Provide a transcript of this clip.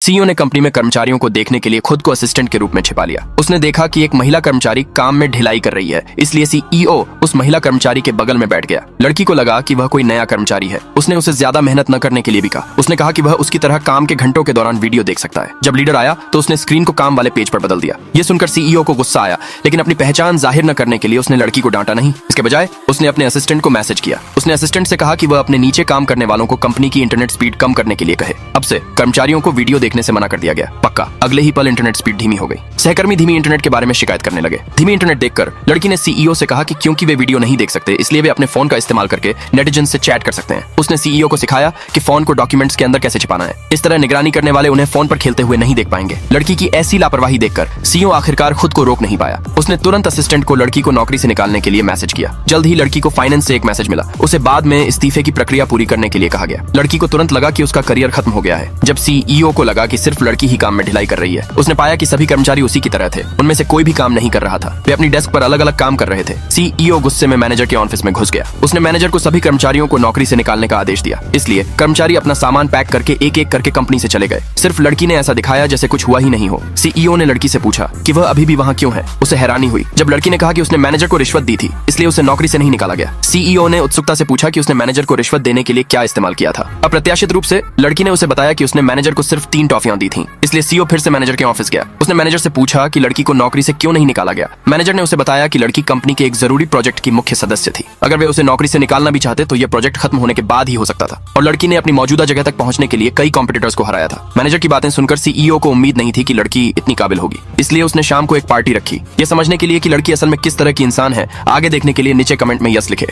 CEO ने company में कर्मचारियों को देखने के लिए खुद को असिस्टेंट के रूप में छिपा लिया। उसने देखा कि एक महिला कर्मचारी काम में ढिलाई कर रही है, इसलिए सीईओ उस महिला कर्मचारी के बगल में बैठ गया। लड़की को लगा कि वह कोई नया कर्मचारी है। उसने उसे ज्यादा मेहनत न करने के लिए भी कहा। उसने कहा कि वह उसकी तरह काम के घंटों के दौरान वीडियो देख सकता है। जब लीडर आया तो उसने स्क्रीन को काम वाले पेज पर बदल दिया। ये सुनकर सीईओ को गुस्सा आया, लेकिन अपनी पहचान जाहिर न करने के लिए उसने लड़की को डांटा नहीं। इसके बजाय उसने अपने असिस्टेंट को मैसेज किया। उसने असिस्टेंट से कहा कि वह अपने नीचे काम करने वालों को कंपनी की इंटरनेट स्पीड कम करने के लिए कहे। अब से कर्मचारियों को वीडियो देखने से मना कर दिया गया। पक्का अगले ही पल इंटरनेट स्पीड धीमी हो गई। सहकर्मी धीमी इंटरनेट के बारे में शिकायत करने लगे। धीमी इंटरनेट देखकर लड़की ने सीईओ से कहा कि क्योंकि वे वीडियो नहीं देख सकते, इसलिए वे अपने फोन का इस्तेमाल करके नेटिजन से चैट कर सकते हैं। उसने सीईओ को सिखाया कि फोन को डॉक्यूमेंट्स के अंदर कैसे छिपाना है। इस तरह निगरानी करने वाले उन्हें फोन पर खेलते हुए नहीं देख पाएंगे। लड़की की ऐसी लापरवाही देखकर सीईओ आखिरकार खुद को रोक नहीं पाया। उसने तुरंत असिस्टेंट को लड़की को नौकरी से निकालने के लिए मैसेज किया। जल्द ही लड़की को फाइनेंस से एक मैसेज मिला। उसे बाद में इस्तीफे की प्रक्रिया पूरी करने के लिए कहा गया। लड़की को तुरंत लगा कि उसका करियर खत्म हो गया है। जब सीईओ को लगा कि सिर्फ लड़की ही काम में ढिलाई कर रही है, उसने पाया कि सभी कर्मचारी उसी की तरह थे। उनमें से कोई भी काम नहीं कर रहा था। वे अपनी डेस्क पर अलग अलग काम कर रहे थे। सीईओ गुस्से में मैनेजर के ऑफिस में घुस गया। उसने मैनेजर को सभी कर्मचारियों को नौकरी से निकालने का आदेश दिया। इसलिए कर्मचारी अपना सामान पैक करके एक एक करके कंपनी से चले गए। सिर्फ लड़की ने ऐसा दिखाया जैसे कुछ हुआ ही नहीं हो। सीईओ ने लड़की से पूछा कि वह अभी भी वहाँ क्यों है। उसे हैरानी हुई जब लड़की ने कहा कि उसने मैनेजर को रिश्वत दी थी, इसलिए उसे नौकरी से नहीं निकाला गया। सीईओ ने उत्सुकता से पूछा कि उसने मैनेजर को रिश्वत देने के लिए क्या इस्तेमाल किया था। अप्रत्याशित रूप से लड़की ने उसे बताया कि उसने मैनेजर को सिर्फ 3 टॉफियां दी थी। इसलिए सीईओ फिर से मैनेजर के ऑफिस गया। उसने मैनेजर से पूछा कि लड़की को नौकरी से क्यों नहीं निकाला गया। मैनेजर ने उसे बताया कि लड़की कंपनी के एक जरूरी प्रोजेक्ट की मुख्य सदस्य थी। अगर वे उसे नौकरी से निकालना भी चाहते तो यह प्रोजेक्ट खत्म होने के बाद ही हो सकता था, और लड़की ने अपनी मौजूदा जगह तक पहुंचने के लिए कई कॉम्पिटिटर्स को हराया था। मैनेजर की बातें सुनकर सीईओ को उम्मीद नहीं थी कि लड़की इतनी काबिल होगी, इसलिए उसने शाम को एक पार्टी रखी। यह समझने के लिए कि लड़की असल में किस तरह की इंसान है, आगे देखने के लिए नीचे कमेंट में यस लिखे।